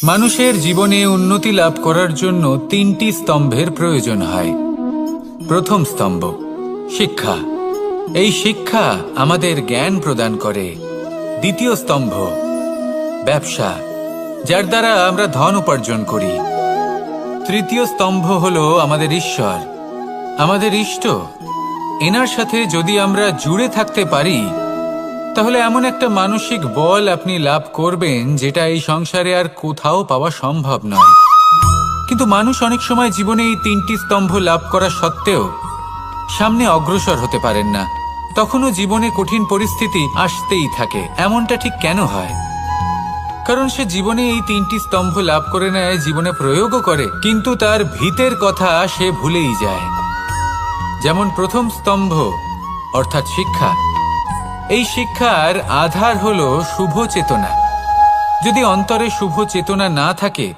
মানুষের জীবনে উন্নতি লাভ করার জন্য তিনটি স্তম্ভের প্রয়োজন হয়। প্রথম স্তম্ভ শিক্ষা। এই শিক্ষা আমাদের জ্ঞান প্রদান করে। দ্বিতীয় স্তম্ভ ব্যবসা, যার দ্বারা আমরা ধন উপার্জন করি। তৃতীয় স্তম্ভ হলো আমাদের ঈশ্বর, আমাদের ইষ্ট। এনার সাথে যদি আমরা জুড়ে থাকতে পারি তাহলে এমন একটা মানসিক বল আপনি লাভ করবেন যেটা এই সংসারে আর কোথাও পাওয়া সম্ভব নয়। কিন্তু মানুষ অনেক সময় জীবনে এই তিনটি স্তম্ভ লাভ করা সত্ত্বেও সামনে অগ্রসর হতে পারেন না। তখনও জীবনে কঠিন পরিস্থিতি আসতেই থাকে। এমনটা ঠিক কেন হয়? কারণ সে জীবনে এই তিনটি স্তম্ভ লাভ করে নেয়, জীবনে প্রয়োগও করে, কিন্তু তার ভিতের কথা সে ভুলেই যায়। যেমন প্রথম স্তম্ভ অর্থাৎ শিক্ষা। এই শিক্ষার আধার হলো শুভ চেতনা। যদি অন্তরে শুভ চেতনা না থাকে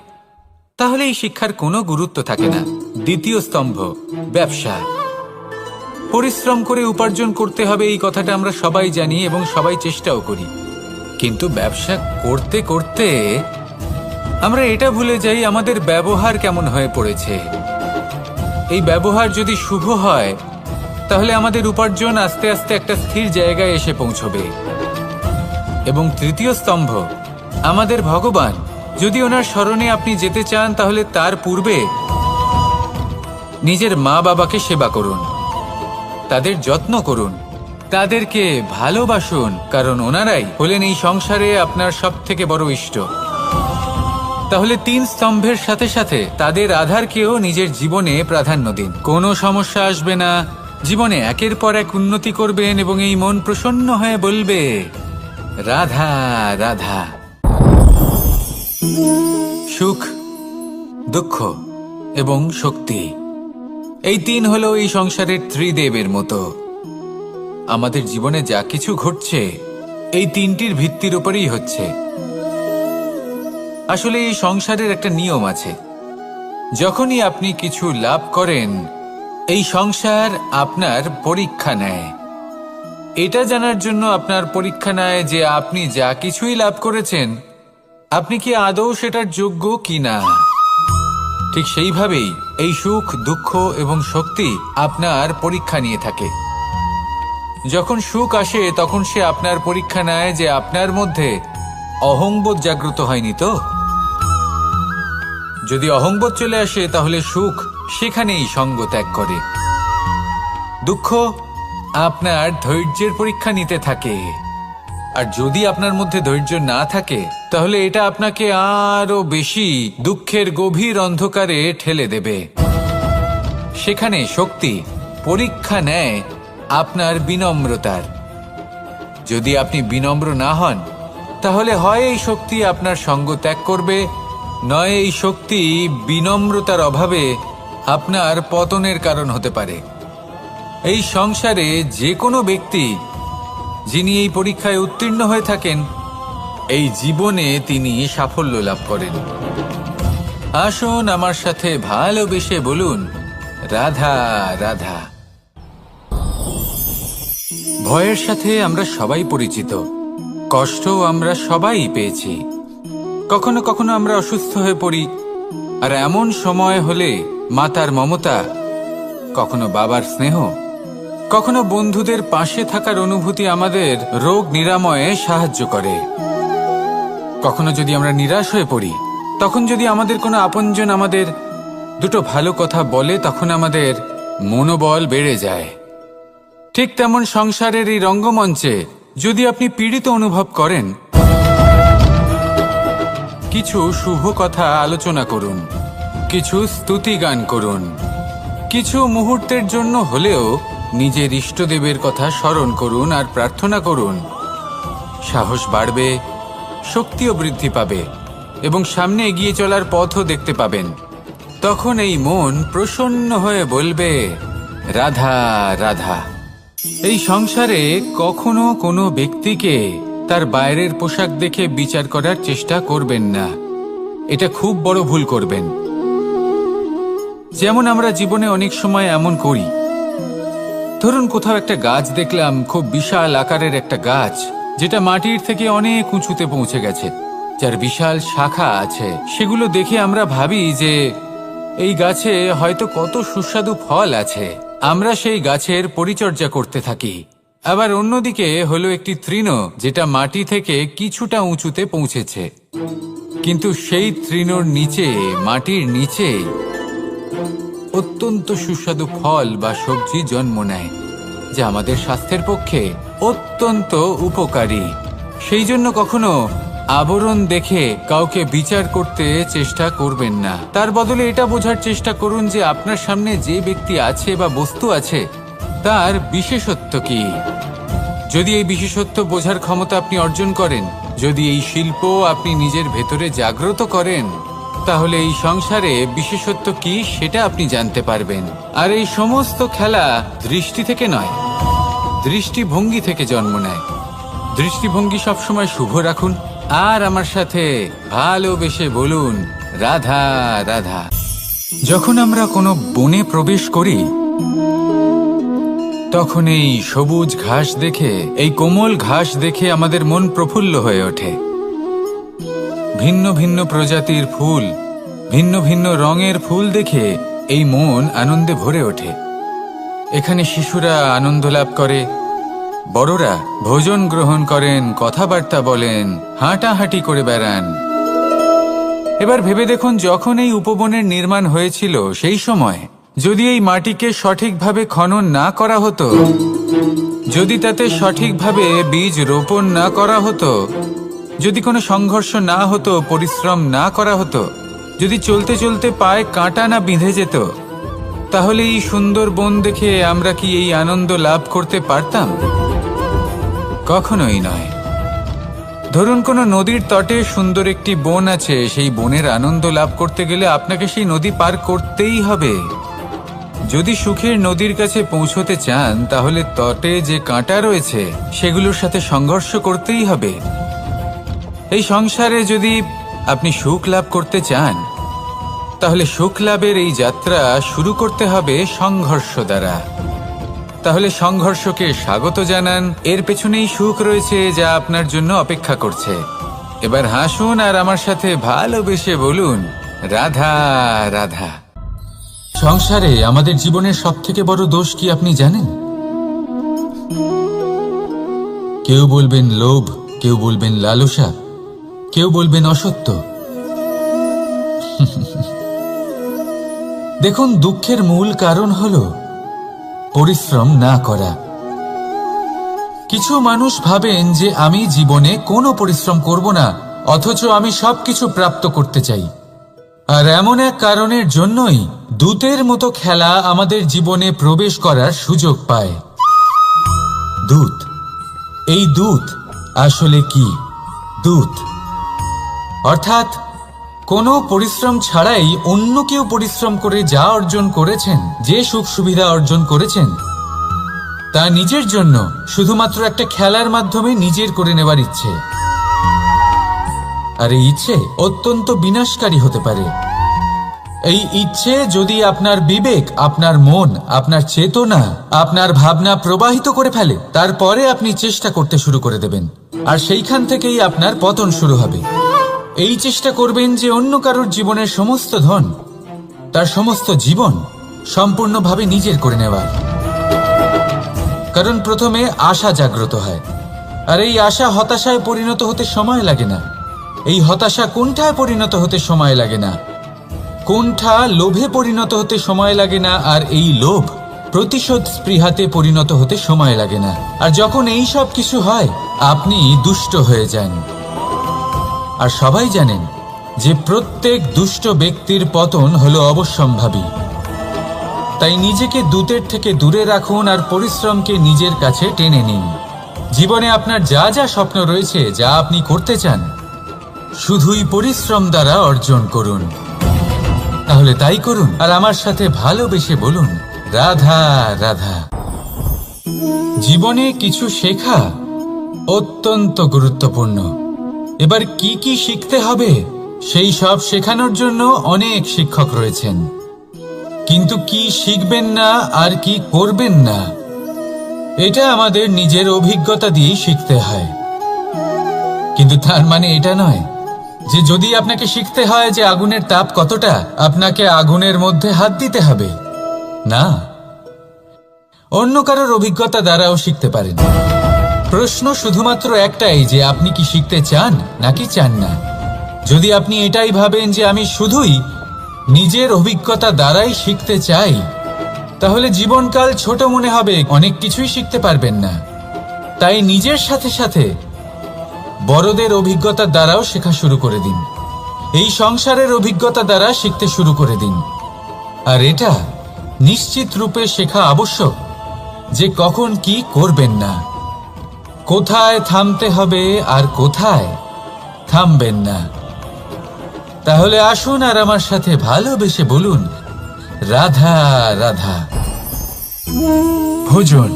তাহলে এই শিক্ষার কোনো গুরুত্ব থাকে না। দ্বিতীয় স্তম্ভ ব্যবসা। পরিশ্রম করে উপার্জন করতে হবে, এই কথাটা আমরা সবাই জানি এবং সবাই চেষ্টাও করি। কিন্তু ব্যবসা করতে করতে আমরা এটা ভুলে যাই আমাদের ব্যবহার কেমন হয়ে পড়েছে। এই ব্যবহার যদি শুভ হয় তাহলে আমাদের উপার্জন আস্তে আস্তে একটা স্থির জায়গায় এসে পৌঁছবে। এবং তৃতীয় স্তম্ভ আমাদের ভগবান। যদি ওনার স্মরণে আপনি যেতে চান তাহলে তার পূর্বে নিজের মা বাবাকে সেবা করুন, তাদের যত্ন করুন, তাদেরকে ভালোবাসুন, কারণ ওনারাই হলেন এই সংসারে আপনার সবথেকে বড় ইষ্ট। তাহলে তিন স্তম্ভের সাথে সাথে তাদের আধারকেও নিজের জীবনে প্রাধান্য দিন। কোনো সমস্যা আসবে না, জীবনে একের পর এক উন্নতি করবেন এবং এই মন প্রসন্ন হয়ে বলবে রাধা রাধা। সুখ, দুঃখ এবং শক্তি, এই তিন হলো এই সংসারের ত্রিদেবের মতো। আমাদের জীবনে যা কিছু ঘটছে এই তিনটির ভিত্তির উপরেই হচ্ছে। আসলে এই সংসারের একটা নিয়ম আছে, যখনই আপনি কিছু লাভ করেন এই সংসার আপনার পরীক্ষা নেয়। এটা জানার জন্য আপনার পরীক্ষা নেয় যে আপনি যা কিছুই লাভ করেছেন আপনি কি আদৌ সেটার যোগ্য কিনা। ঠিক সেইভাবেই এই সুখ, দুঃখ এবং শক্তি আপনার পরীক্ষা নিয়ে থাকে। যখন সুখ আসে তখন সে আপনার পরীক্ষা নেয় যে আপনার মধ্যে অহংবোধ জাগ্রত হয়নি তো। যদি অহংবোধ চলে আসে তাহলে সুখ সেখানেই সঙ্গ ত্যাগ করে। দুঃখ আপনার ধৈর্যের পরীক্ষা নিতে থাকে, আর যদি আপনার মধ্যে ধৈর্য না থাকে তাহলে এটা আপনাকে আরো বেশি দুঃখের গভীর অন্ধকারে ঠেলে দেবে। সেখানে শক্তি পরীক্ষা নেয় আপনার বিনম্রতার। যদি আপনি বিনম্র না হন তাহলে হয় এই শক্তি আপনার সঙ্গ ত্যাগ করবে, নয় এই শক্তি বিনম্রতার অভাবে আপনার পতনের কারণ হতে পারে। এই সংসারে যে কোনো ব্যক্তি যিনি এই পরীক্ষায় উত্তীর্ণ হয়ে থাকেন এই জীবনে তিনি সাফল্য লাভ করেন। আসুন আমার সাথে ভালোবেসে বলুন রাধা রাধা। ভয়ের সাথে আমরা সবাই পরিচিত, কষ্টও আমরা সবাই পেয়েছি। কখনো কখনো আমরা অসুস্থ হয়ে পড়ি, আর এমন সময় হলে মাতার মমতা, কখনো বাবার স্নেহ, কখনো বন্ধুদের পাশে থাকার অনুভূতি আমাদের রোগ নিরাময়ে সাহায্য করে। কখনো যদি আমরা নিরাশ হয়ে পড়ি, তখন যদি আমাদের কোনো আপনজন আমাদের দুটো ভালো কথা বলে তখন আমাদের মনোবল বেড়ে যায়। ঠিক তেমন সংসারের এই রঙ্গমঞ্চে যদি আপনি পীড়িত অনুভব করেন, কিছু শুভ কথা আলোচনা করুন, কিছু স্তুতি গান করুন, কিছু মুহূর্তের জন্য হলেও নিজের ইষ্টদেবের কথা স্মরণ করুন আর প্রার্থনা করুন। সাহস বাড়বে, শক্তিও বৃদ্ধি পাবে এবং সামনে এগিয়ে চলার পথও দেখতে পাবেন। তখন এই মন প্রসন্ন হয়ে বলবে রাধা রাধা। এই সংসারে কখনো কোনো ব্যক্তিকে তার বাইরের পোশাক দেখে বিচার করার চেষ্টা করবেন না, এটা খুব বড় ভুল করবেন। যেমন আমরা জীবনে অনেক সময় এমন করি, ধরুন কোথাও একটা গাছ দেখলাম, খুব বিশাল আকারের একটা গাছ যেটা মাটির থেকে অনেক উঁচুতে পৌঁছে গেছে। যার বিশাল শাখা আছে, সেগুলো দেখে আমরা ভাবি যে এই গাছে হয়তো কত সুস্বাদু ফল আছে। আমরা সেই গাছের পরিচর্যা করতে থাকি। আবার অন্যদিকে হলো একটি তৃণ, যেটা মাটি থেকে কিছুটা উঁচুতে পৌঁছেছে, কিন্তু সেই তৃণর নিচে, মাটির নিচে অত্যন্ত সুস্বাদু ফল বা সবজি জন্ম নেয়, যা আমাদের স্বাস্থ্যের পক্ষে অত্যন্ত উপকারী। সেই জন্য কখনো আবরণ দেখে কাউকে বিচার করতে চেষ্টা করবেন না। তার বদলে এটা বোঝার চেষ্টা করুন যে আপনার সামনে যে ব্যক্তি আছে বা বস্তু আছে, তার বিশেষত্ব কি। যদি এই বিশেষত্ব বোঝার ক্ষমতা আপনি অর্জন করেন, যদি এই শিল্প আপনি নিজের ভেতরে জাগ্রত করেন, তাহলে এই সংসারে বিশেষত্ব কি সেটা আপনি জানতে পারবেন। আর এই সমস্ত খেলা দৃষ্টি থেকে নয়, দৃষ্টিভঙ্গি থেকে জন্ম নেয়। দৃষ্টিভঙ্গি সবসময় শুভ রাখুন, আর আমার সাথে ভালোবেসে বলুন, রাধা রাধা। যখন আমরা কোনো বনে প্রবেশ করি, তখন এই সবুজ ঘাস দেখে, এই কোমল ঘাস দেখে আমাদের মন প্রফুল্ল হয়ে ওঠে। ভিন্ন ভিন্ন প্রজাতির ফুল, ভিন্ন ভিন্ন রঙের ফুল দেখে এই মন আনন্দে ভরে ওঠে। এখানে শিশুরা আনন্দ লাভ করে, বড়রা ভোজন গ্রহণ করেন, কথাবার্তা বলেন, হাঁটাহাঁটি করে বেড়ান। এবার ভেবে দেখুন, যখন এই উপবনের নির্মাণ হয়েছিল, সেই সময় যদি এই মাটিকে সঠিকভাবে খনন না করা হতো, যদি তাতে সঠিকভাবে বীজ রোপণ না করা হতো, যদি কোনো সংঘর্ষ না হতো, পরিশ্রম না করা হতো, যদি চলতে চলতে পায়ে কাঁটা না বিঁধে যেত, তাহলে এই সুন্দর বন দেখে আমরা কি এই আনন্দ লাভ করতে পারতাম? কখনোই নয়। ধরুন কোনো নদীর তটে সুন্দর একটি বন আছে, সেই বনের আনন্দ লাভ করতে গেলে আপনাকে সেই নদী পার করতেই হবে। যদি সুখের নদীর কাছে পৌঁছতে চান, তাহলে তটে যে কাঁটা রয়েছে সেগুলোর সাথে সংঘর্ষ করতেই হবে। এই সংসারে যদি আপনি সুখ লাভ করতে চান, তাহলে সুখ লাভের এই যাত্রা শুরু করতে হবে সংঘর্ষ দ্বারা। তাহলে সংঘর্ষকে স্বাগত জানান, এর পেছনেই সুখ রয়েছে যা আপনার জন্য অপেক্ষা করছে। এবার হাসুন আর আমার সাথে ভালোবেসে বলুন, রাধা রাধা। সংসারে আমাদের জীবনের সবথেকে বড় দোষ কি আপনি জানেন? কেউ বলবেন লোভ, কেউ বলবেন লালসা, কেউ বলবেন অসত্য। দেখুন, দুঃখের মূল কারণ হলো পরিশ্রম না করা। কিছু মানুষ ভাবেন যে আমি জীবনে কোনো পরিশ্রম করব না, অথচ আমি সবকিছু প্রাপ্ত করতে চাই। আর এমন এক কারণের জন্যই দূতের মতো খেলা আমাদের জীবনে প্রবেশ করার সুযোগ পায়। দূত। এই দূত আসলে কি? দূত অর্থাৎ কোনো পরিশ্রম ছাড়াই অন্য কেউ পরিশ্রম করে যা অর্জন করেছেন, যে সুখ সুবিধা অর্জন করেছেন, তা নিজের জন্য শুধুমাত্র একটা খেলার মাধ্যমে নিজের করে নেবার ইচ্ছে। আর এই ইচ্ছে অত্যন্ত বিনাশকারী হতে পারে। এই ইচ্ছে যদি আপনার বিবেক, আপনার মন, আপনার চেতনা, আপনার ভাবনা প্রবাহিত করে ফেলে, তারপরে আপনি চেষ্টা করতে শুরু করে দেবেন, আর সেইখান থেকেই আপনার পতন শুরু হবে। এই চেষ্টা করবেন যে অন্য কারোর জীবনের সমস্ত ধন, তার সমস্ত জীবন সম্পূর্ণভাবে নিজের করে নেওয়ার। কারণ প্রথমে আশা জাগ্রত হয়, আর এই আশা হতাশায় পরিণত হতে সময় লাগে না। এই হতাশা কোণঠায় পরিণত হতে সময় লাগে না, কোণঠা লোভে পরিণত হতে সময় লাগে না, আর এই লোভ প্রতিশোধ স্পৃহাতে পরিণত হতে সময় লাগে না। আর যখন এই সব কিছু হয়, আপনি দুষ্ট হয়ে যান। আর সবাই জানেন যে প্রত্যেক দুষ্ট ব্যক্তির পতন হলো অবশ্যম্ভাবী। তাই নিজেকে দূতের থেকে দূরে রাখুন আর পরিশ্রমকে নিজের কাছে টেনে নিন। জীবনে আপনার যা যা স্বপ্ন রয়েছে, যা আপনি করতে চান, শুধুই পরিশ্রম দ্বারা অর্জন করুন। তাহলে তাই করুন আর আমার সাথে ভালোবেসে বলুন, রাধা রাধা। জীবনে কিছু শেখা অত্যন্ত গুরুত্বপূর্ণ। এবার কি কি শিখতে হবে, সেই সব শেখানোর জন্য অনেক শিক্ষক রয়েছেন, কিন্তু কি শিখবেন না আর কি করবেন না, এটা আমাদের নিজের অভিজ্ঞতা দিয়েই শিখতে হয়। কিন্তু তার মানে এটা নয় যে যদি আপনাকে শিখতে হয় যে আগুনের তাপ কতটা, আপনাকে আগুনের মধ্যে হাত দিতে হবে না, অন্য কারোর অভিজ্ঞতা দ্বারাও শিখতে পারেন। প্রশ্ন শুধুমাত্র একটাই যে আপনি কি শিখতে চান নাকি চান না। যদি আপনি এটাই ভাবেন যে আমি শুধুই নিজের অভিজ্ঞতা দ্বারাই শিখতে চাই, তাহলে জীবনকাল ছোট মনে হবে, অনেক কিছুই শিখতে পারবেন না। তাই নিজের সাথে সাথে বড়দের অভিজ্ঞতার দ্বারাও শেখা শুরু করে দিন। এই সংসারের অভিজ্ঞতা দ্বারা শিখতে শুরু করে দিন। আর এটা নিশ্চিত রূপে শেখা আবশ্যক যে কখন কি করবেন না, কোথায় থামতে হবে আর কোথায় থামবেন না। তাহলে আসুন আর আমার সাথে ভালোবেসে বলুন, রাধা রাধা। ভোজন।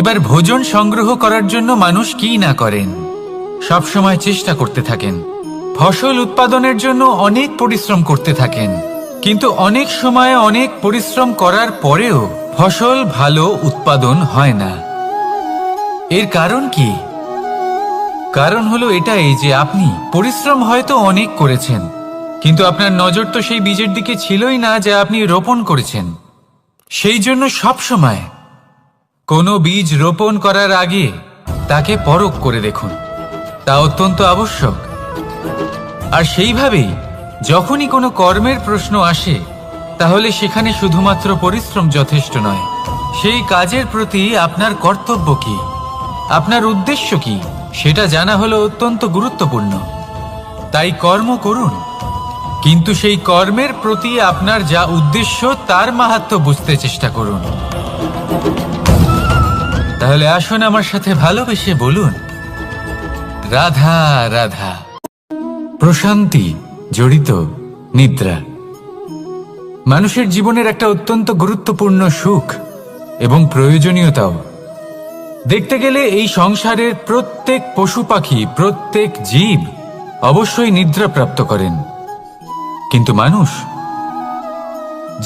এবার ভোজন সংগ্রহ করার জন্য মানুষ কি না করেন, সবসময় চেষ্টা করতে থাকেন। ফসল উৎপাদনের জন্য অনেক পরিশ্রম করতে থাকেন, কিন্তু অনেক সময় অনেক পরিশ্রম করার পরেও ফসল ভালো উৎপাদন হয় না। এর কারণ কি? কারণ হলো এটাই যে আপনি পরিশ্রম হয়তো অনেক করেছেন, কিন্তু আপনার নজর তো সেই বীজের দিকে ছিলই না যা আপনি রোপণ করেছেন। সেই জন্য সবসময় কোনো বীজ রোপণ করার আগে তাকে পরখ করে দেখুন, তা অত্যন্ত আবশ্যক। আর সেইভাবেই যখনই কোনো কর্মের প্রশ্ন আসে, তাহলে সেখানে শুধুমাত্র পরিশ্রম যথেষ্ট নয়। সেই কাজের প্রতি আপনার কর্তব্য কি, আপনার উদ্দেশ্য কি, সেটা জানা হলো অত্যন্ত গুরুত্বপূর্ণ। তাই কর্ম করুন, কিন্তু সেই কর্মের প্রতি আপনার যা উদ্দেশ্য তার মাহাত্ম্য বুঝতে চেষ্টা করুন। তাহলে আসুন আমার সাথে ভালোবেসে বলুন, রাধা রাধা। প্রশান্তি জড়িত নিদ্রা মানুষের জীবনের একটা অত্যন্ত গুরুত্বপূর্ণ সুখ এবং প্রয়োজনীয়তাও। দেখতে গেলে এই সংসারের প্রত্যেক পশু পাখি, প্রত্যেক জীব অবশ্যই নিদ্রা প্রাপ্ত করেন, কিন্তু মানুষ,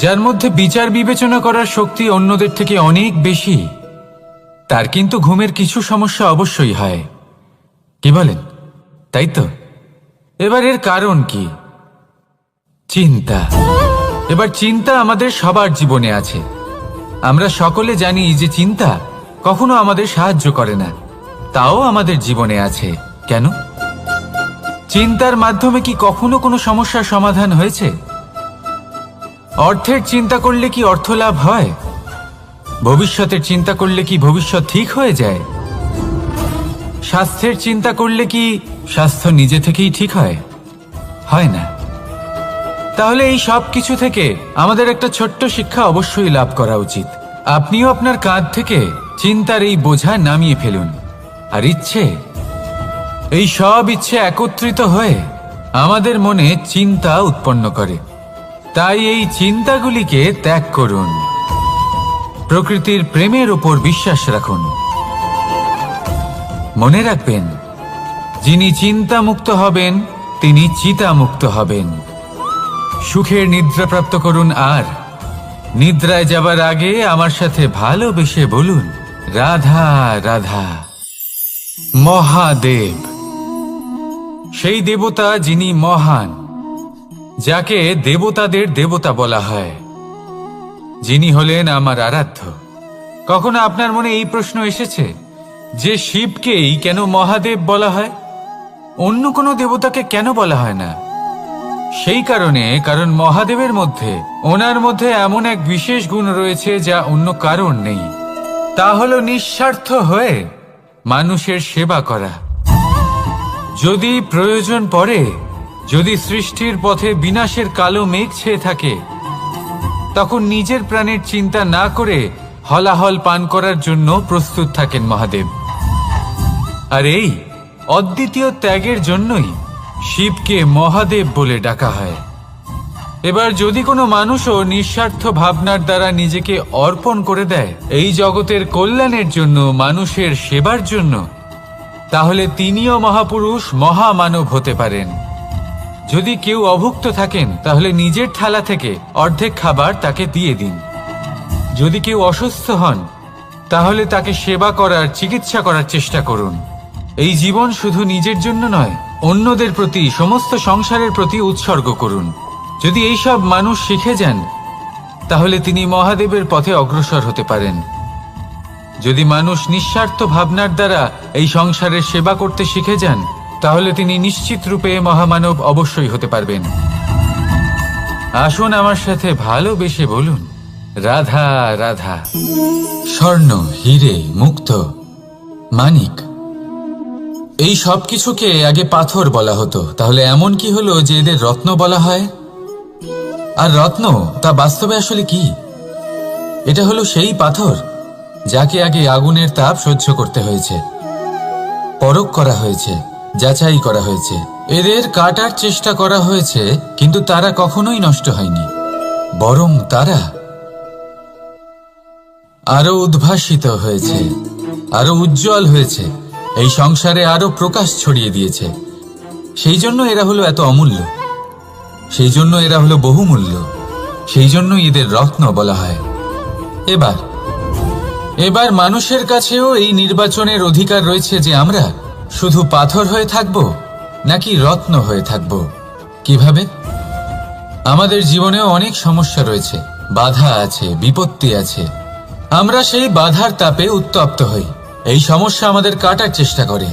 যার মধ্যে বিচার বিবেচনা করার শক্তি অন্যদের থেকে অনেক বেশি, তার কিন্তু ঘুমের কিছু সমস্যা অবশ্যই হয়। কি বলেন, তাই তো? এবার এর কারণ কি? চিন্তা। এবার চিন্তা আমাদের সবার জীবনে আছে। আমরা সকলে জানি যে চিন্তা কখনো আমাদের সাহায্য করে না, তাও আমাদের জীবনে আছে। কেন? চিন্তার মাধ্যমে কি কখনো কোনো সমস্যার সমাধান হয়েছে? অর্থের চিন্তা করলে কি অর্থ লাভ হয়? ভবিষ্যতের চিন্তা করলে কি ভবিষ্যৎ ঠিক হয়ে যায়? স্বাস্থ্যের চিন্তা করলে কি স্বাস্থ্য নিজে থেকেই ঠিক হয়? হয় না। তাহলে এই সব কিছু থেকে আমাদের একটা ছোট্ট শিক্ষা অবশ্যই লাভ করা উচিত। আপনিও আপনার কাঁধ থেকে চিন্তার এই বোঝা নামিয়ে ফেলুন। আর ইচ্ছে, এই সব ইচ্ছে একত্রিত হয়ে আমাদের মনে চিন্তা উৎপন্ন করে। তাই এই চিন্তাগুলিকে ত্যাগ করুন। প্রকৃতির প্রেমের উপর বিশ্বাস রাখুন। মনে রাখবেন, যিনি চিন্তা মুক্ত হবেন তিনি চিতা মুক্ত হবেন। সুখের নিদ্রা প্রাপ্ত করুন, আর নিদ্রায় যাবার আগে আমার সাথে ভালোবেসে বলুন, রাধা রাধা। মহাদেব, সেই দেবতা যিনি মহান, যাকে দেবতাদের দেবতা বলা হয়, যিনি হলেন আমার আরাধ্য। কখনো আপনার মনে এই প্রশ্ন এসেছে যে শিবকেই কেন মহাদেব বলা হয়, অন্য কোনো দেবতাকে কেন বলা হয় না? সেই কারণ মহাদেবের মধ্যে, ওনার মধ্যে এমন এক বিশেষ গুণ রয়েছে যা অন্য কারণ নেই। তা হলো নিঃস্বার্থ হয়ে মানুষের সেবা করা। যদি প্রয়োজন পড়ে, যদি সৃষ্টির পথে বিনাশের কালো মেঘ ছেয়ে থাকে, তখন নিজের প্রাণের চিন্তা না করে হলাহল পান করার জন্য প্রস্তুত থাকেন মহাদেব। আর এই অদ্বিতীয় ত্যাগের জন্যই শিবকে মহাদেব বলে ডাকা হয়। এবার যদি কোনো মানুষও নিঃস্বার্থ ভাবনার দ্বারা নিজেকে অর্পণ করে দেয় এই জগতের কল্যাণের জন্য, মানুষের সেবার জন্য, তাহলে তিনিও মহাপুরুষ, মহামানব হতে পারেন। যদি কেউ অভুক্ত থাকেন, তাহলে নিজের থালা থেকে অর্ধেক খাবার তাকে দিয়ে দিন। যদি কেউ অসুস্থ হন, তাহলে তাকে সেবা করার, চিকিৎসা করার চেষ্টা করুন। এই জীবন শুধু নিজের জন্য নয়, অন্যদের প্রতি, সমস্ত সংসারের প্রতি উৎসর্গ করুন। যদি এইসব মানুষ শিখে যান, তাহলে তিনি মহাদেবের পথে অগ্রসর হতে পারেন। যদি মানুষ নিঃস্বার্থ ভাবনার দ্বারা এই সংসারের সেবা করতে শিখে যান, তাহলে তিনি নিশ্চিত রূপে মহামানব অবশ্যই হতে পারবেন। আসুন আমার সাথে ভালোবেসে বলুন, রাধা রাধা। স্বর্ণ, হিরে, মুক্ত, মানিক, এই সব কিছুকে আগে পাথর বলা হতো। তাহলে এমন কি হলো যে এদের রত্ন বলা হয়? আর রত্ন তা বাস্তবে আসলে কি? এটা হলো সেই পাথর যাকে আগে আগুনের তাপ সহ্য করতে হয়েছে, পরখ করা হয়েছে, যাচাই করা হয়েছে, এদের কাটার চেষ্টা করা হয়েছে, কিন্তু তারা কখনোই নষ্ট হয়নি, বরং তারা আরো উদ্ভাসিত হয়েছে, আরো উজ্জ্বল হয়েছে, এই সংসারে আরো প্রকাশ ছড়িয়ে দিয়েছে। সেই জন্য এরা হলো এত অমূল্য, সেই জন্য এরা হলো বহুমূল্য, সেই জন্য এদের রত্ন বলা হয়। এবার মানুষের কাছেও এই নির্বাচনের অধিকার রয়েছে যে আমরা শুধু পাথর হয়ে থাকব নাকি রত্ন হয়ে থাকব। কিভাবে? আমাদের জীবনেও অনেক সমস্যা রয়েছে, বাধা আছে, বিপত্তি আছে। আমরা সেই বাধার তাপে উত্তপ্ত হই, এই সমস্যা আমাদের কাটার চেষ্টা করে।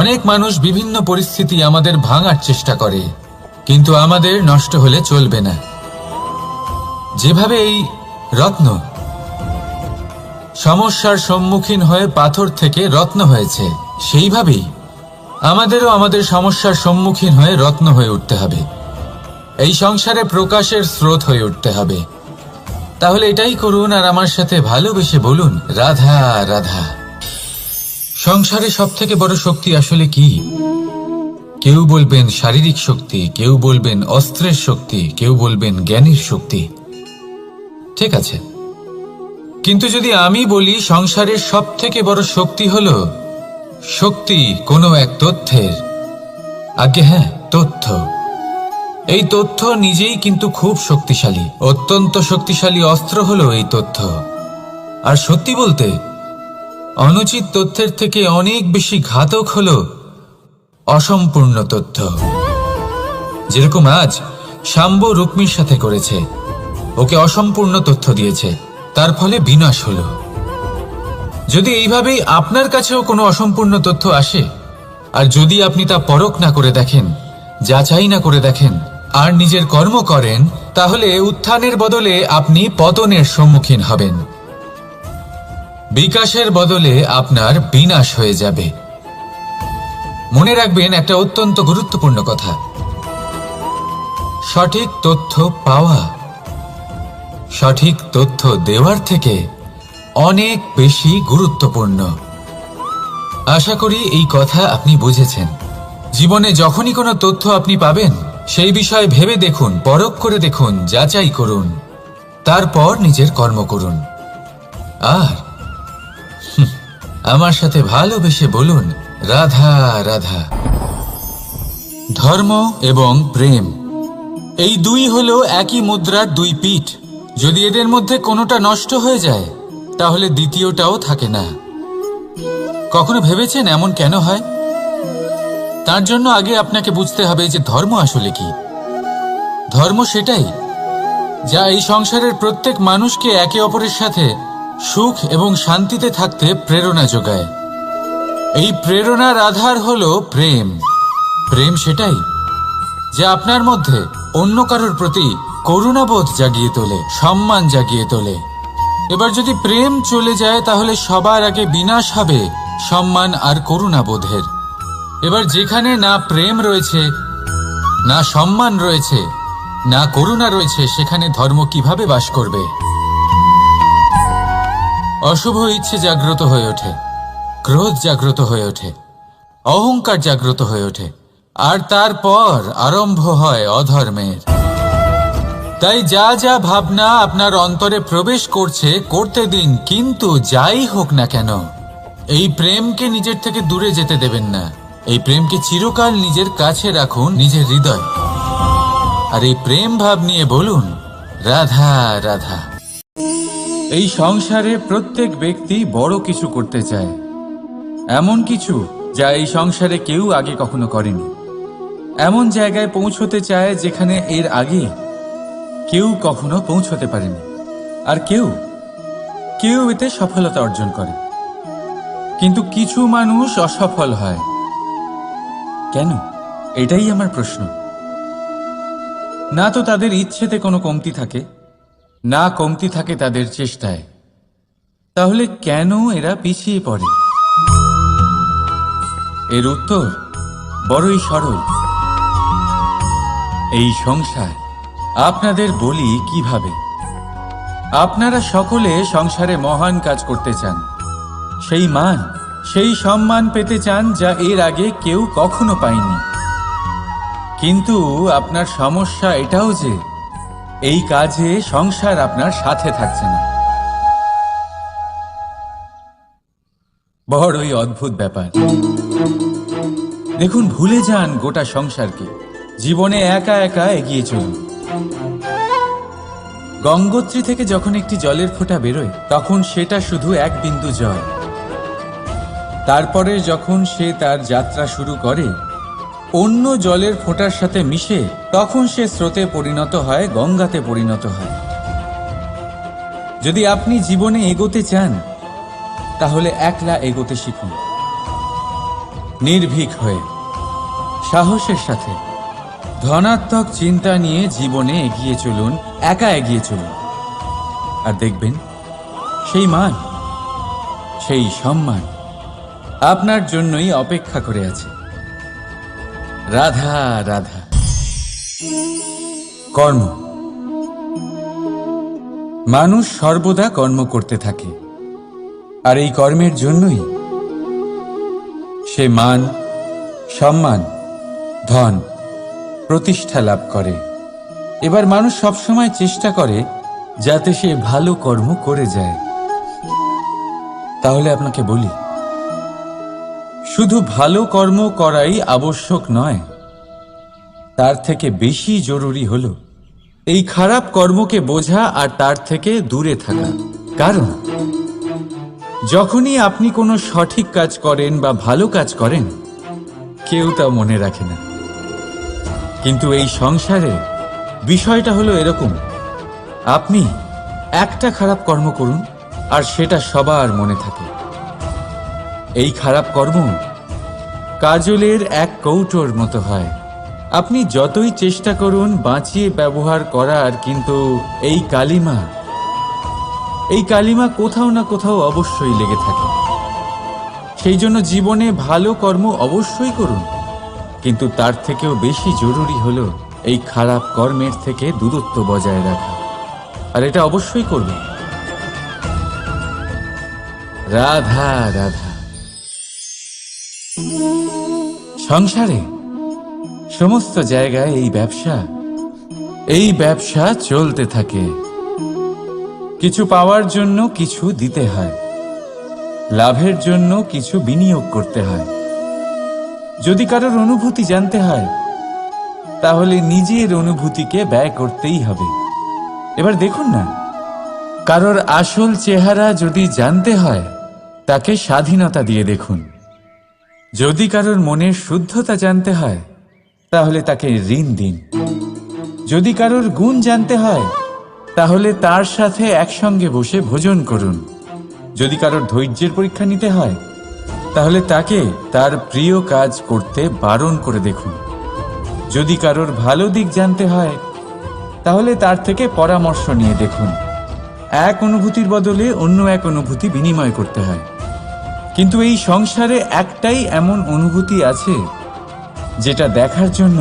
অনেক মানুষ বিভিন্ন পরিস্থিতি আমাদের ভাঙার চেষ্টা করে, কিন্তু আমাদের নষ্ট হলে চলবে না। যেভাবে এই রত্ন সমস্যার সম্মুখীন হয়ে পাথর থেকে রত্ন হয়েছে, সেইভাবেই আমাদেরও আমাদের সমস্যার সম্মুখীন হয়ে রত্ন হয়ে উঠতে হবে, এই সংসারে প্রকাশের স্রোত হয়ে উঠতে হবে। তাহলে এটাই করুন আর আমার সাথে ভালোবেসে বলুন, রাধা রাধা। সংসারে সব থেকে বড় শক্তি আসলে কি? কেউ বলবেন শারীরিক শক্তি, কেউ বলবেন অস্ত্রের শক্তি, কেউ বলবেন জ্ঞানের শক্তি। ঠিক আছে, কিন্তু যদি আমি বলি সংসারের সব থেকে বড় শক্তি হলো শক্তি কোনো এক তথ্যের, আগে হ্যাঁ, তথ্য। এই তথ্য নিজেই কিন্তু খুব শক্তিশালী, অত্যন্ত শক্তিশালী অস্ত্র হলো এই তথ্য। আর সত্যি বলতে অনুচিত তথ্যের থেকে অনেক বেশি ঘাতক হলো অসম্পূর্ণ তথ্য। যেরকম আজ শাম্ব রুক্মির সাথে করেছে, ওকে অসম্পূর্ণ তথ্য দিয়েছে, তার ফলে বিনাশ হলো। যদি এইভাবেই আপনার কাছেও কোনো অসম্পূর্ণ তথ্য আসে, আর যদি আপনি তা পরখ না করে দেখেন, যাচাই না করে দেখেন, আর নিজের কর্ম করেন, তাহলে উত্থানের বদলে আপনি পতনের সম্মুখীন হবেন, বিকাশের বদলে আপনার বিনাশ হয়ে যাবে। মনে রাখবেন একটা অত্যন্ত গুরুত্বপূর্ণ কথা, সঠিক তথ্য পাওয়া সঠিক তথ্য দেওয়ার থেকে অনেক বেশি গুরুত্বপূর্ণ। আশা করি এই কথা আপনি বুঝেছেন। জীবনে যখনই কোনো তথ্য আপনি পাবেন, সেই বিষয়ে ভেবে দেখুন, পরখ করে দেখুন, যাচাই করুন, তারপর নিজের কর্ম করুন। আর আমার সাথে ভালোবেসে বলুন, রাধা রাধা। ধর্ম এবং প্রেম, এই দুই হলো একই মুদ্রার দুই পিঠ। যদি এদের মধ্যে কোনোটা নষ্ট হয়ে যায়, তাহলে দ্বিতীয়টাও থাকে না। কখনো ভেবেছেন এমন কেন হয়? তার জন্য আগে আপনাকে বুঝতে হবে যে ধর্ম আসলে কি। ধর্ম সেটাই যা এই সংসারের প্রত্যেক মানুষকে একে অপরের সাথে সুখ এবং শান্তিতে থাকতে প্রেরণা যোগায়। এই প্রেরণার আধার হলো প্রেম। প্রেম সেটাই যা আপনার মধ্যে অন্য কারোর প্রতি করুণাবোধ জাগিয়ে তোলে, সম্মান জাগিয়ে তোলে। এবার যদি প্রেম চলে যায়, তাহলে সবার আগে বিনাশ হবে সম্মান আর করুণাবোধের। এবার যেখানে না প্রেম রয়েছে, না সম্মান রয়েছে, না করুণা রয়েছে, সেখানে ধর্ম কিভাবে বাস করবে? অশুভ ইচ্ছে জাগ্রত হয়ে ওঠে, ক্রোধ জাগ্রত হয়ে ওঠে, অহংকার জাগ্রত হয়ে ওঠে, আর তারপর আরম্ভ হয় অধর্মের। তাই যা যা ভাবনা আপনার অন্তরে প্রবেশ করছে করতে দিন, কিন্তু যাই হোক না কেন, এই প্রেমকে নিজের থেকে দূরে যেতে দেবেন না। এই প্রেমকে চিরকাল নিজের কাছে রাখুন, নিজের হৃদয়। আর এই প্রেম ভাব নিয়ে বলুন, রাধা রাধা। এই সংসারে প্রত্যেক ব্যক্তি বড় কিছু করতে চায়, এমন কিছু যা এই সংসারে কেউ আগে কখনো করেনি। এমন জায়গায় পৌঁছতে চায় যেখানে এর আগে কেউ কখনো পৌঁছতে পারেনি, আর কেউ কেউ এতে সফলতা অর্জন করে। কিন্তু কিছু মানুষ অসফল হয় কেন? এটাই আমার প্রশ্ন। না তো তাদের ইচ্ছেতে কোনো কমতি থাকে, না কমতি থাকে তাদের চেষ্টায়। তাহলে কেন এরা পিছিয়ে পড়ে? এর উত্তর বড়ই সরল। এই সংসার। আপনাদের বলি কিভাবে। আপনারা সকলে সংসারে মহান কাজ করতে চান, সেই মান, সেই সম্মান পেতে চান যা এর আগে কেউ কখনো পায়নি। কিন্তু আপনার সমস্যা এটাও যে এই কাজে সংসার আপনার সাথে থাকছে না। বড়ই অদ্ভুত ব্যাপার। দেখুন, ভুলে যান গোটা সংসারকে, জীবনে একা একা এগিয়ে চলুন। গঙ্গোত্রী থেকে যখন একটি জলের ফোঁটা বেরোয় তখন সেটা শুধু এক বিন্দু জল। তারপরে যখন সে তার যাত্রা শুরু করে অন্য জলের ফোঁটার সাথে মিশে, তখন সে স্রোতে পরিণত হয়, গঙ্গাতে পরিণত হয়। যদি আপনি জীবনে এগোতে চান তাহলে একলা এগোতে শিখুন, নির্ভীক হয়ে, সাহসের সাথে, ধনাত্মক চিন্তা নিয়ে জীবনে এগিয়ে চলুন, একা এগিয়ে চলুন। আর দেখবেন সেই মান, সেই সম্মান আপনার জন্যই অপেক্ষা করে আছে। রাধা রাধা। কর্ম। মানুষ সর্বদা কর্ম করতে থাকে, আর এই কর্মের জন্যই সে মান, সম্মান, ধন, প্রতিষ্ঠা লাভ করে। এবার মানুষ সবসময় চেষ্টা করে যাতে সে ভালো কর্ম করে যায়। তাহলে আপনাকে বলি, শুধু ভালো কর্ম করাই আবশ্যক নয়, তার থেকে বেশি জরুরি হলো এই খারাপ কর্মকে বোঝা আর তার থেকে দূরে থাকা। কারণ যখনই আপনি কোনো সঠিক কাজ করেন বা ভালো কাজ করেন, কেউ তা মনে রাখে না। কিন্তু এই সংসারে বিষয়টা হলো এরকম, আপনি একটা খারাপ কর্ম করুন আর সেটা সবার মনে থাকে। এই খারাপ কর্ম কাজলের এক কৌটোর মতো হয়। আপনি যতই চেষ্টা করুন বাঁচিয়ে ব্যবহার করার, কিন্তু এই কালিমা কোথাও না কোথাও অবশ্যই লেগে থাকে। সেই জন্য জীবনে ভালো কর্ম অবশ্যই করুন, কিন্তু তার থেকেও বেশি জরুরি হলো এই খারাপ কর্মের থেকে দূরত্ব বজায় রাখা। আর এটা অবশ্যই করবেন। রাধা রাধা। সংসারে সমস্ত জায়গায় এই ব্যবসা চলতে থাকে। কিছু পাওয়ার জন্য কিছু দিতে হয়, লাভের জন্য কিছু বিনিয়োগ করতে হয়। যদি কারোর অনুভূতি জানতে হয় তাহলে নিজের অনুভূতিকে ব্যয় করতেই হবে। এবার দেখুন না, কারোর আসল চেহারা যদি জানতে হয় তাকে স্বাধীনতা দিয়ে দেখুন। যদি কারোর মনের শুদ্ধতা জানতে হয় তাহলে তাকে ঋণ দিন। যদি কারোর গুণ জানতে হয় তাহলে তার সাথে একসঙ্গে বসে ভোজন করুন। যদি কারোর ধৈর্যের পরীক্ষা নিতে হয় তাহলে তাকে তার প্রিয় কাজ করতে বারণ করে দেখুন। যদি কারোর ভালো দিক জানতে হয় তাহলে তার থেকে পরামর্শ নিয়ে দেখুন। এক অনুভূতির বদলে অন্য এক অনুভূতি বিনিময় করতে হয়। কিন্তু এই সংসারে একটাই এমন অনুভূতি আছে যেটা দেখার জন্য,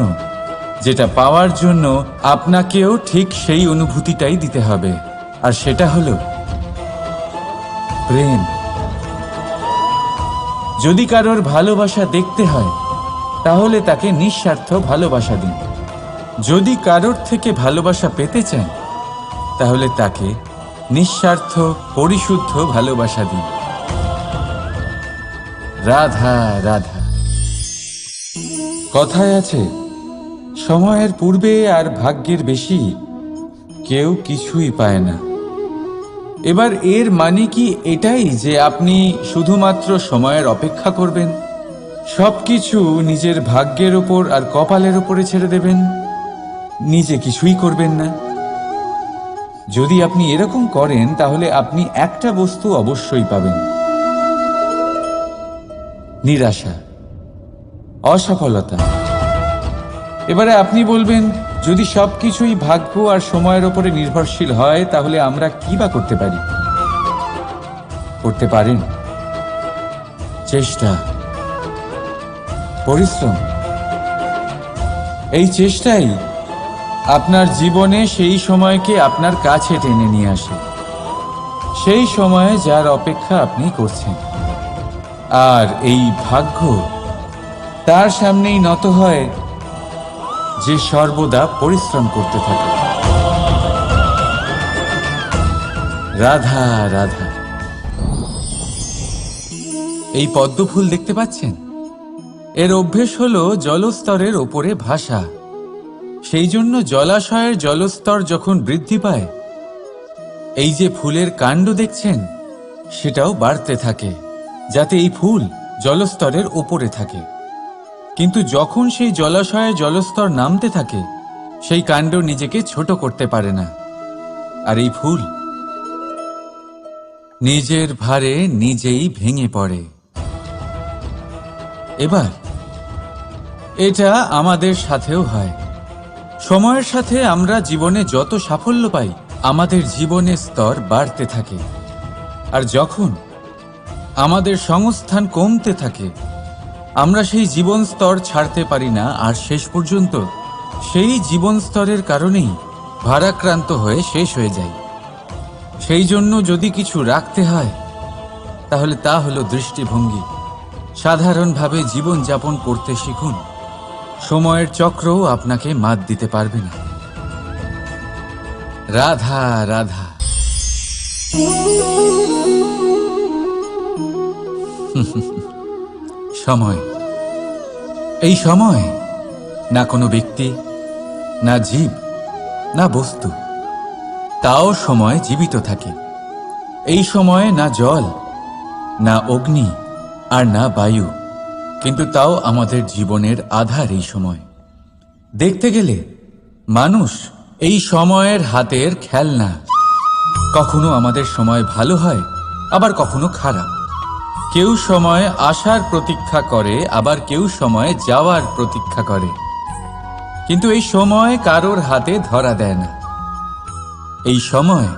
যেটা পাওয়ার জন্য আপনাকেও ঠিক সেই অনুভূতিটাই দিতে হবে, আর সেটা হলো প্রেম। যদি কারোর ভালোবাসা দেখতে হয় তাহলে তাকে নিঃস্বার্থ ভালোবাসা দিন। যদি কারোর থেকে ভালোবাসা পেতে চান তাহলে তাকে নিঃস্বার্থ পরিশুদ্ধ ভালোবাসা দিন। রাধা রাধা। কথায় আছে, সময়ের পূর্বে আর ভাগ্যের বেশি কেউ কিছুই পায় না। এবার এর মানে কি এটাই যে আপনি শুধুমাত্র সময়ের অপেক্ষা করবেন? সবকিছু নিজের ভাগ্যের ওপর আর কপালের ওপরে ছেড়ে দেবেন, নিজে কিছুই করবেন না। যদি আপনি এরকম করেন তাহলে আপনি একটা বস্তু অবশ্যই পাবেন: নিরাশা, অসফলতা। এবারে আপনি বলবেন, যদি সবকিছুই ভাগ্য আর সময়ের ওপরে নির্ভরশীল হয় তাহলে আমরা কি বা করতে পারি? করতে পারেন চেষ্টা, পরিশ্রম। এই চেষ্টাই আপনার জীবনে সেই সময়কে আপনার কাছে টেনে নিয়ে আসে, সেই সময়ে যার অপেক্ষা আপনি করছেন। আর এই ভাগ্য তার সামনেই নত হয় যে সর্বদা পরিশ্রম করতে থাকে। রাধা রাধা। এই পদ্ম ফুল দেখতে পাচ্ছেন? এর অভ্যেস হলো জলস্তরের ওপরে ভাসা। সেই জন্য জলাশয়ের জলস্তর যখন বৃদ্ধি পায়, এই যে ফুলের কাণ্ড দেখছেন সেটাও বাড়তে থাকে, যাতে এই ফুল জলস্তরের ওপরে থাকে। কিন্তু যখন সেই জলাশয়ে জলস্তর নামতে থাকে, সেই কাণ্ড নিজেকে ছোট করতে পারে না, আর এই ফুল নিজের ভারে নিজেই ভেঙে পড়ে। এবার এটা আমাদের সাথেও হয়। সময়ের সাথে আমরা জীবনে যত সাফল্য পাই, আমাদের জীবনের স্তর বাড়তে থাকে। আর যখন আমাদের সংস্থান কমতে থাকে, আমরা সেই জীবন স্তর ছাড়তে পারি না, আর শেষ পর্যন্ত সেই জীবন স্তরের কারণেই ভারাক্রান্ত হয়ে শেষ হয়ে যায়। সেই জন্য যদি কিছু রাখতে হয় তাহলে তা হলো দৃষ্টিভঙ্গি। সাধারণভাবে জীবন যাপন করতে শিখুন, সময়ের চক্রও আপনাকে মাত দিতে পারবে না। রাধা রাধা। সময়, এই সময় না কোনো ব্যক্তি, না জীব, না বস্তু, তাও সময় জীবিত থাকে। এই সময়ে না জল, না অগ্নি, আর না বায়ু, কিন্তু তাও আমাদের জীবনের আধার এই সময়। দেখতে গেলে মানুষ এই সময়ের হাতের খেলনা। কখনো আমাদের সময় ভালো হয়, আবার কখনো খারাপ। কেউ সময় আসার প্রতীক্ষা করে, আবার কেউ সময় যাওয়ার প্রতীক্ষা করে, কিন্তু এই সময় কারোর হাতে ধরা দেয় না। এই সময়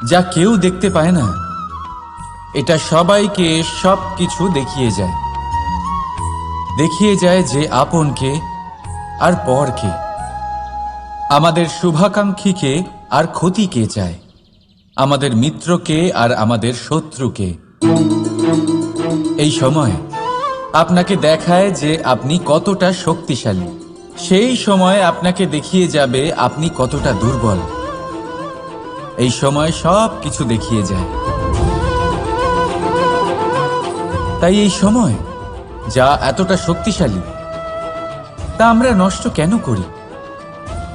যা কেউ দেখতে পায় না, এটা সবাইকে সব কিছু দেখিয়ে যায়। দেখিয়ে যায় যে আপন কে আর পর কে, আমাদের শুভাকাঙ্ক্ষীকে আর ক্ষতি কে চায়, আমাদের মিত্রকে আর আমাদের শত্রুকে। এই সময় আপনাকে দেখায় যে আপনি কতটা শক্তিশালী, সেই সময় আপনাকে দেখিয়ে যাবে আপনি কতটা দুর্বল। এই সময় সব কিছু দেখিয়ে যায়। তাই এই সময় যা এতটা শক্তিশালী, তা আমরা নষ্ট কেন করি?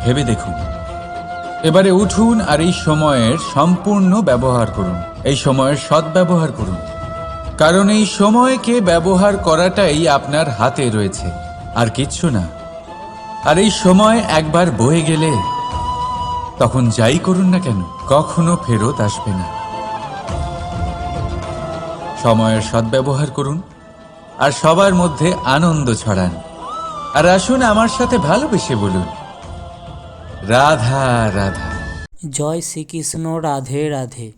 ভেবে দেখুন। এবারে উঠুন আর এই সময়ের সম্পূর্ণ ব্যবহার করুন, এই সময়ের সদ্ব্যবহার করুন। কারণ এই সময়কে ব্যবহার করাটাই আপনার হাতে রয়েছে, আর কিচ্ছু না। আর এই সময় একবার বয়ে গেলে তখন যাই করুন না কেন, কখনো ফেরত আসবে না। সময়ের সদ্ব্যবহার করুন আর সবার মধ্যে আনন্দ ছড়ান। আর আসুন আমার সাথে ভালোবেসে বলুন, রাধা রাধা। জয় শ্রীকৃষ্ণ। রাধে রাধে।